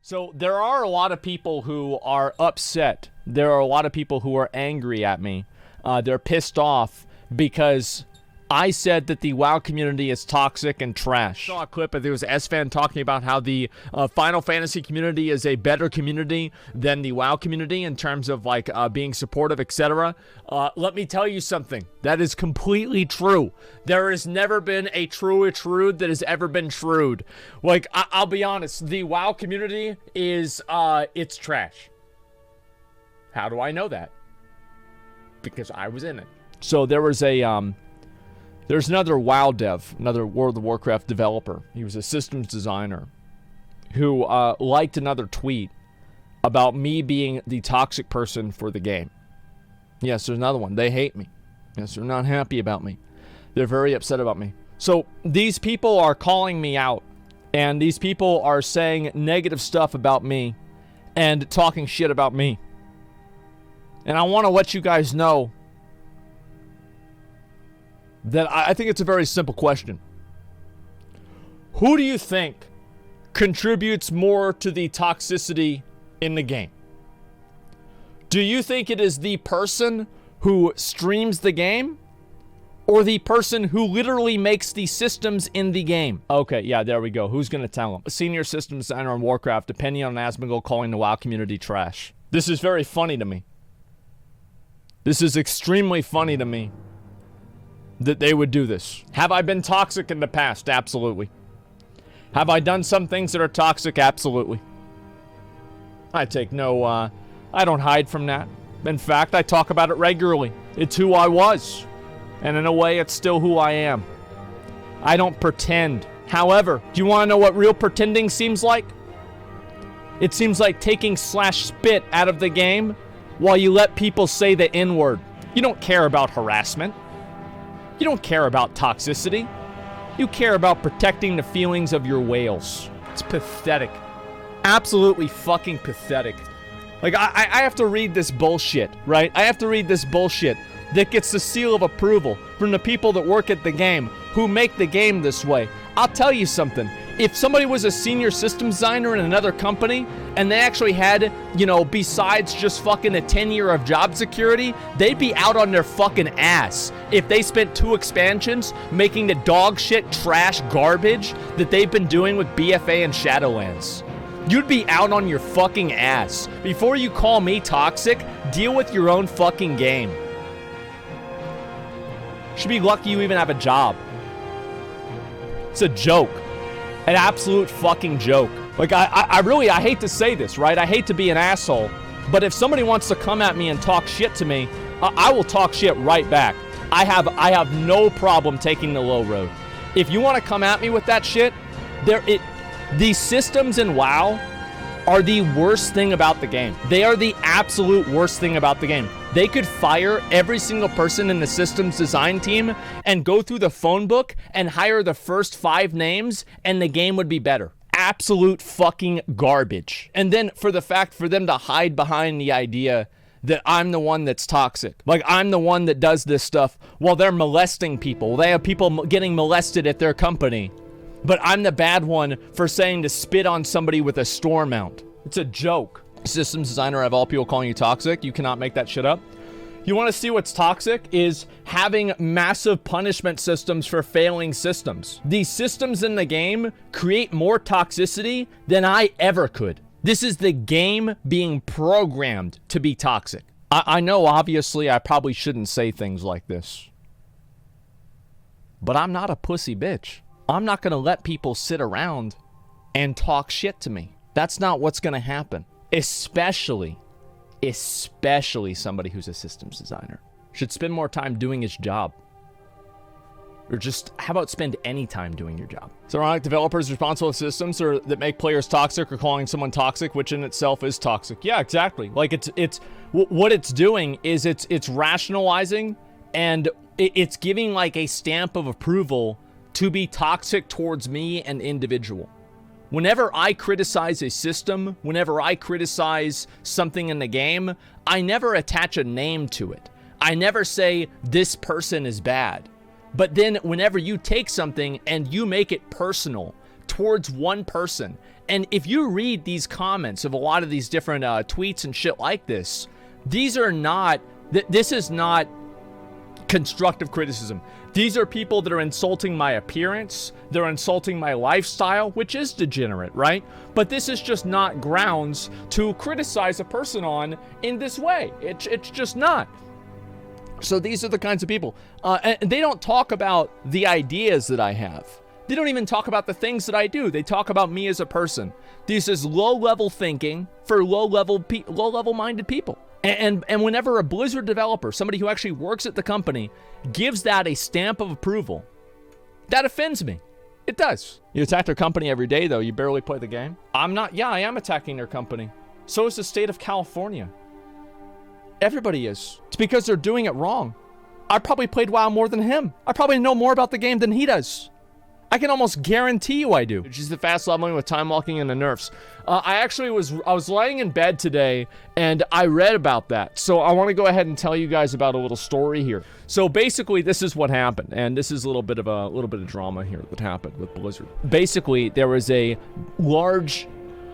So there are a lot of people who are upset. There are a lot of people who are angry at me. They're pissed off because I said that the WoW community is toxic and trash. I saw a clip of there was S-Fan talking about how the Final Fantasy community is a better community than the WoW community in terms of like being supportive, etc. Let me tell you something. That is completely true. There has never been a truer trude that has ever been trued. Like, I'll be honest. The WoW community is, it's trash. How do I know that? Because I was in it. So there was a, there's another WoW dev, another World of Warcraft developer. He was a systems designer who liked another tweet about me being the toxic person for the game. Yes, there's another one. They hate me. Yes, they're not happy about me. They're very upset about me. So these people are calling me out, and these people are saying negative stuff about me and talking shit about me. And I want to let you guys know that I think it's a very simple question. Who do you think contributes more to the toxicity in the game? Do you think it is the person who streams the game or the person who literally makes the systems in the game? Okay, yeah, there we go. Who's going to tell him? A senior systems designer on Warcraft, opinion on Asmongold calling the WoW community trash. This is very funny to me. This is extremely funny to me that they would do this. Have I been toxic in the past? Absolutely. Have I done some things that are toxic? Absolutely. I take no, I don't hide from that. In fact, I talk about it regularly. It's who I was. And in a way, it's still who I am. I don't pretend. However, do you want to know what real pretending seems like? It seems like taking /spit out of the game while you let people say the N-word. You don't care about harassment. You don't care about toxicity. You care about protecting the feelings of your whales. It's pathetic. Absolutely fucking pathetic. Like, I have to read this bullshit, right? I have to read this bullshit that gets the seal of approval from the people that work at the game who make the game this way. I'll tell you something. If somebody was a senior systems designer in another company and they actually had, you know, besides just fucking a 10-year of job security, they'd be out on their fucking ass if they spent 2 expansions making the dog shit trash garbage that they've been doing with BFA and Shadowlands. You'd be out on your fucking ass. Before you call me toxic, deal with your own fucking game. Should be lucky you even have a job. It's a joke. An absolute fucking joke. Like, I really hate to say this, right? I hate to be an asshole, but if somebody wants to come at me and talk shit to me, I will talk shit right back. I have no problem taking the low road. If you want to come at me with that shit, these systems in WoW are the worst thing about the game. They are the absolute worst thing about the game. They could fire every single person in the systems design team and go through the phone book and hire the first 5 names and the game would be better. Absolute fucking garbage. And then for them to hide behind the idea that I'm the one that's toxic. Like, I'm the one that does this stuff while they're molesting people. They have people getting molested at their company. But I'm the bad one for saying to spit on somebody with a storm mount. It's a joke. Systems designer of all people calling you toxic. You cannot make that shit up. You want to see what's toxic is having massive punishment systems for failing systems. These systems in the game create more toxicity than I ever could. This is the game being programmed to be toxic. I know, obviously, I probably shouldn't say things like this. But I'm not a pussy bitch. I'm not going to let people sit around and talk shit to me. That's not what's going to happen. Especially somebody who's a systems designer should spend more time doing his job. Or just, how about spend any time doing your job? So, ironic, developers responsible for systems that make players toxic or calling someone toxic, which in itself is toxic. Yeah, exactly. Like, it's what it's doing is it's rationalizing and it's giving like a stamp of approval to be toxic towards me, an individual. Whenever I criticize a system, whenever I criticize something in the game, I never attach a name to it. I never say, this person is bad. But then whenever you take something and you make it personal towards one person, And if you read these comments of a lot of these different tweets and shit like this, these are not, this is not constructive criticism. These are people that are insulting my appearance. They're insulting my lifestyle, which is degenerate, right? But this is just not grounds to criticize a person on in this way. It's just not. So these are the kinds of people. And they don't talk about the ideas that I have. They don't even talk about the things that I do. They talk about me as a person. This is low-level thinking for low-level minded people. And whenever a Blizzard developer, somebody who actually works at the company, gives that a stamp of approval, that offends me. It does. You attack their company every day, though. You barely play the game. I am attacking their company. So is the state of California. Everybody is. It's because they're doing it wrong. I probably played WoW more than him. I probably know more about the game than he does. I can almost guarantee you I do. Which is the fast leveling with time walking and the nerfs. I was laying in bed today and I read about that. So I want to go ahead and tell you guys about a little story here. So basically this is what happened, and this is a little bit of drama here that happened with Blizzard. Basically there was a large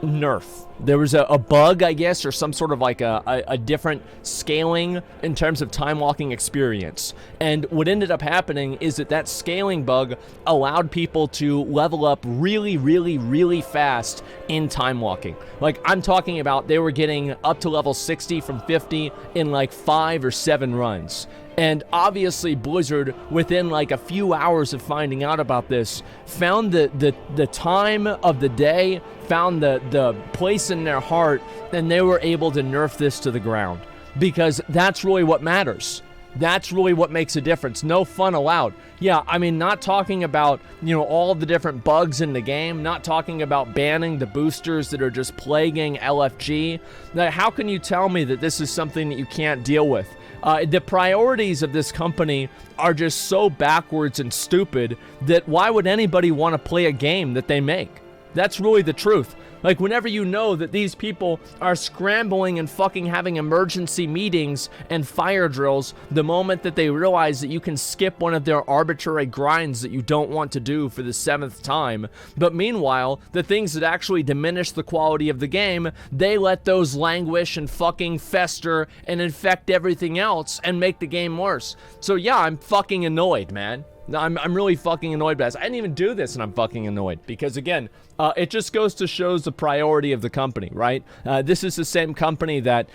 nerf. There was a bug, I guess, or some sort of like a different scaling in terms of time walking experience. And what ended up happening is that scaling bug allowed people to level up really, really, really fast in time walking. Like, I'm talking about they were getting up to level 60 from 50 in like 5 or 7 runs. And obviously Blizzard, within like a few hours of finding out about this, found the time of the day, found the place in their heart, and they were able to nerf this to the ground. Because that's really what matters. That's really what makes a difference. No fun allowed. Yeah, I mean, not talking about, all the different bugs in the game, not talking about banning the boosters that are just plaguing LFG. Now, how can you tell me that this is something that you can't deal with? The priorities of this company are just so backwards and stupid that why would anybody want to play a game that they make? That's really the truth. Like, whenever you know that these people are scrambling and fucking having emergency meetings and fire drills the moment that they realize that you can skip one of their arbitrary grinds that you don't want to do for the 7th time. But meanwhile, the things that actually diminish the quality of the game, they let those languish and fucking fester and infect everything else and make the game worse. So yeah, I'm fucking annoyed, man. I'm really fucking annoyed by this. I didn't even do this and I'm fucking annoyed because, again, it just goes to show the priority of the company, right? This is the same company that,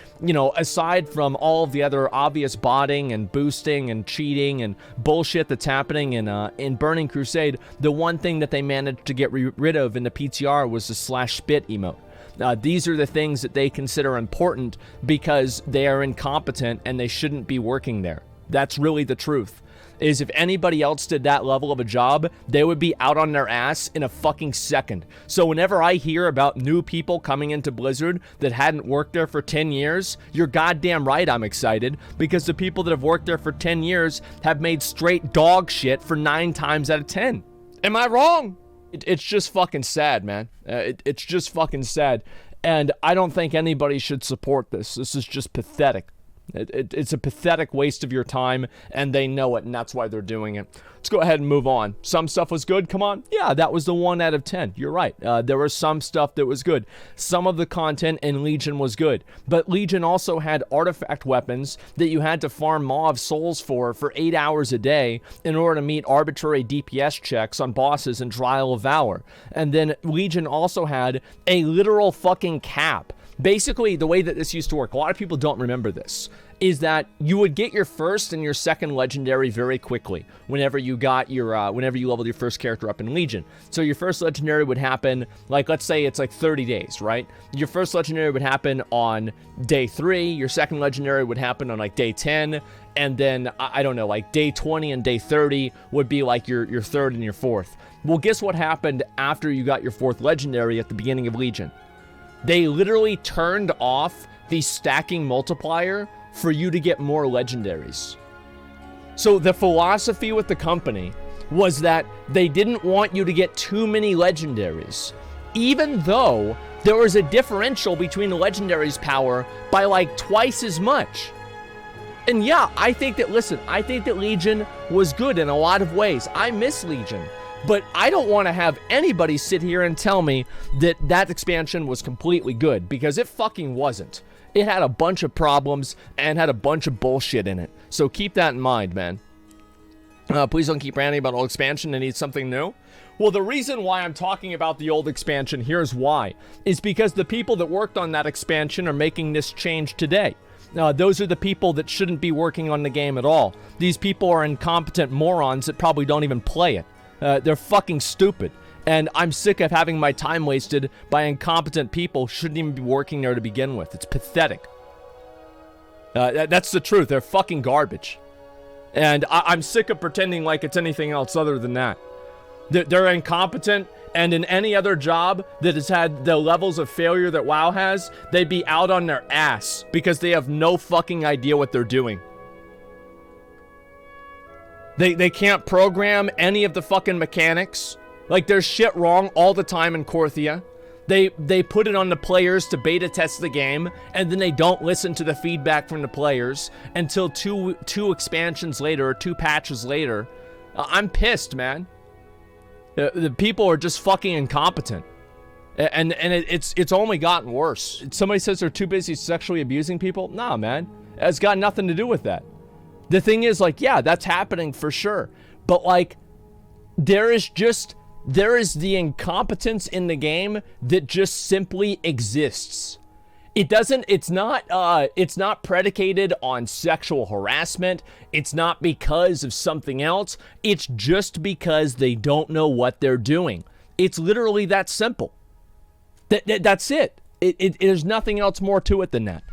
aside from all of the other obvious botting and boosting and cheating and bullshit that's happening in Burning Crusade, the one thing that they managed to get rid of in the PTR was the /spit emote. These are the things that they consider important because they are incompetent and they shouldn't be working there. That's really the truth. Is if anybody else did that level of a job, they would be out on their ass in a fucking second. So whenever I hear about new people coming into Blizzard that hadn't worked there for 10 years, you're goddamn right I'm excited, because the people that have worked there for 10 years have made straight dog shit for 9 times out of 10. Am I wrong? It's just fucking sad, man. It's just fucking sad. And I don't think anybody should support this. This is just pathetic. It's a pathetic waste of your time, and they know it, and that's why they're doing it. Let's go ahead and move on. Some stuff was good, come on. Yeah, that was the 1 out of 10. You're right. There was some stuff that was good. Some of the content in Legion was good, but Legion also had artifact weapons that you had to farm Maw souls for 8 hours a day in order to meet arbitrary DPS checks on bosses in Trial of Valor. And then Legion also had a literal fucking cap. Basically, the way that this used to work, a lot of people don't remember this, is that you would get your first and your second legendary very quickly whenever you got your, whenever you leveled your first character up in Legion. So your first legendary would happen, like, let's say it's like 30 days, right? Your first legendary would happen on day 3, your second legendary would happen on like day 10, and then, I don't know, like day 20 and day 30 would be like your third and your fourth. Well, guess what happened after you got your 4th legendary at the beginning of Legion? They literally turned off the stacking multiplier for you to get more legendaries. So the philosophy with the company was that they didn't want you to get too many legendaries, even though there was a differential between the legendaries' power by like twice as much. And yeah, I think that Legion was good in a lot of ways. I miss Legion. But I don't want to have anybody sit here and tell me that that expansion was completely good, because it fucking wasn't. It had a bunch of problems and had a bunch of bullshit in it. So keep that in mind, man. Please don't keep ranting about old expansion and need something new. Well, the reason why I'm talking about the old expansion, here's why, is because the people that worked on that expansion are making this change today. Those are the people that shouldn't be working on the game at all. These people are incompetent morons that probably don't even play it. They're fucking stupid. And I'm sick of having my time wasted by incompetent people who shouldn't even be working there to begin with. It's pathetic. That's the truth. They're fucking garbage. And I'm sick of pretending like it's anything else other than that. They're incompetent, and in any other job that has had the levels of failure that WoW has, they'd be out on their ass because they have no fucking idea what they're doing. They can't program any of the fucking mechanics. Like, there's shit wrong all the time in Korthia. They put it on the players to beta test the game, and then they don't listen to the feedback from the players until two expansions later, or 2 patches later. I'm pissed, man. The people are just fucking incompetent. And it's only gotten worse. Somebody says they're too busy sexually abusing people. Nah, man. It's got nothing to do with that. The thing is, like, yeah, that's happening for sure. But, like, there is the incompetence in the game that just simply exists. It's not predicated on sexual harassment. It's not because of something else. It's just because they don't know what they're doing. It's literally that simple. That's it. There's nothing else more to it than that.